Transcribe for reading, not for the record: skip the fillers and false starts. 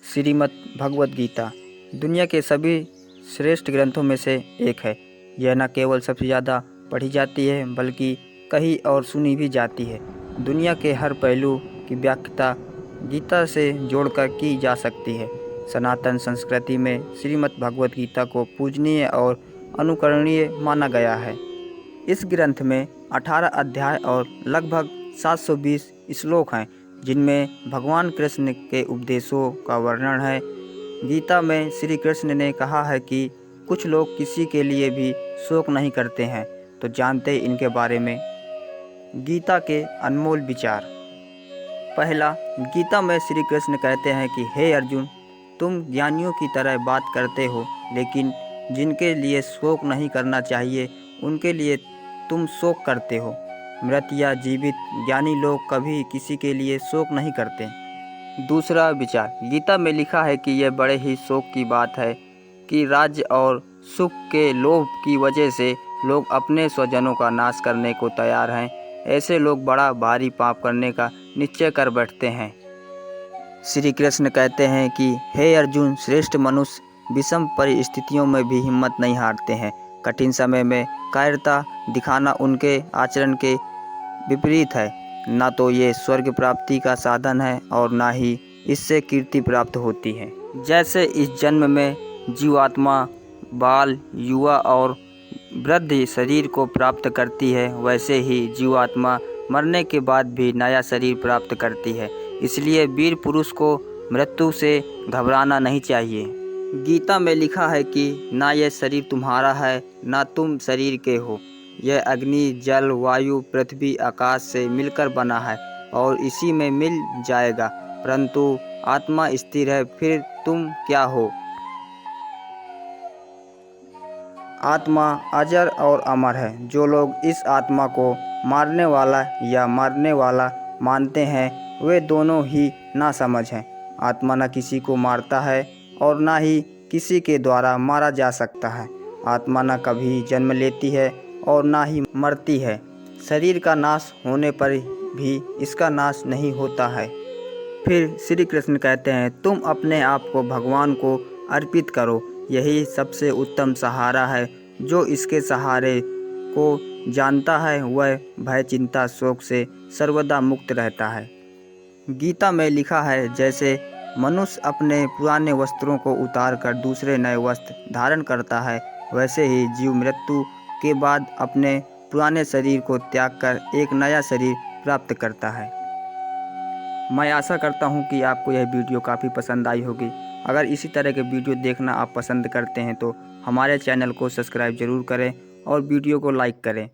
श्रीमद् भगवद गीता दुनिया के सभी श्रेष्ठ ग्रंथों में से एक है। यह न केवल सबसे ज़्यादा पढ़ी जाती है बल्कि कही और सुनी भी जाती है। दुनिया के हर पहलू की व्याख्या गीता से जोड़कर की जा सकती है। सनातन संस्कृति में श्रीमद् भगवद गीता को पूजनीय और अनुकरणीय माना गया है। इस ग्रंथ में 18 अध्याय और लगभग 720 श्लोक हैं, जिनमें भगवान कृष्ण के उपदेशों का वर्णन है। गीता में श्री कृष्ण ने कहा है कि कुछ लोग किसी के लिए भी शोक नहीं करते हैं, तो जानते इनके बारे में। गीता के अनमोल विचार। पहला, गीता में श्री कृष्ण कहते हैं कि हे अर्जुन, तुम ज्ञानियों की तरह बात करते हो, लेकिन जिनके लिए शोक नहीं करना चाहिए उनके लिए तुम शोक करते हो। मृत या जीवित ज्ञानी लोग कभी किसी के लिए शोक नहीं करते। दूसरा विचार। गीता में लिखा है कि यह बड़े ही शोक की बात है कि राज्य और सुख के लोभ की वजह से लोग अपने स्वजनों का नाश करने को तैयार हैं। ऐसे लोग बड़ा भारी पाप करने का निश्चय कर बैठते हैं। श्री कृष्ण कहते हैं कि हे अर्जुन, श्रेष्ठ मनुष्य विषम परिस्थितियों में भी हिम्मत नहीं हारते हैं। कठिन समय में कायरता दिखाना उनके आचरण के विपरीत है। ना तो ये स्वर्ग प्राप्ति का साधन है और ना ही इससे कीर्ति प्राप्त होती है। जैसे इस जन्म में जीवात्मा बाल, युवा और वृद्ध शरीर को प्राप्त करती है, वैसे ही जीवात्मा मरने के बाद भी नया शरीर प्राप्त करती है। इसलिए वीर पुरुष को मृत्यु से घबराना नहीं चाहिए। गीता में लिखा है कि ना यह शरीर तुम्हारा है, ना तुम शरीर के हो। यह अग्नि, जल, वायु, पृथ्वी, आकाश से मिलकर बना है और इसी में मिल जाएगा, परंतु आत्मा स्थिर है। फिर तुम क्या हो? आत्मा अजर और अमर है। जो लोग इस आत्मा को मारने वाला या मरने वाला मानते हैं, वे दोनों ही नासमझ हैं। आत्मा न किसी को मारता है और ना ही किसी के द्वारा मारा जा सकता है। आत्मा न कभी जन्म लेती है और ना ही मरती है। शरीर का नाश होने पर भी इसका नाश नहीं होता है। फिर श्री कृष्ण कहते हैं, तुम अपने आप को भगवान को अर्पित करो। यही सबसे उत्तम सहारा है। जो इसके सहारे को जानता है वह भय, चिंता, शोक से सर्वदा मुक्त रहता है। गीता में लिखा है, जैसे मनुष्य अपने पुराने वस्त्रों को उतार कर दूसरे नए वस्त्र धारण करता है, वैसे ही जीव मृत्यु के बाद अपने पुराने शरीर को त्याग कर एक नया शरीर प्राप्त करता है। मैं आशा करता हूँ कि आपको यह वीडियो काफ़ी पसंद आई होगी। अगर इसी तरह के वीडियो देखना आप पसंद करते हैं तो हमारे चैनल को सब्सक्राइब ज़रूर करें और वीडियो को लाइक करें।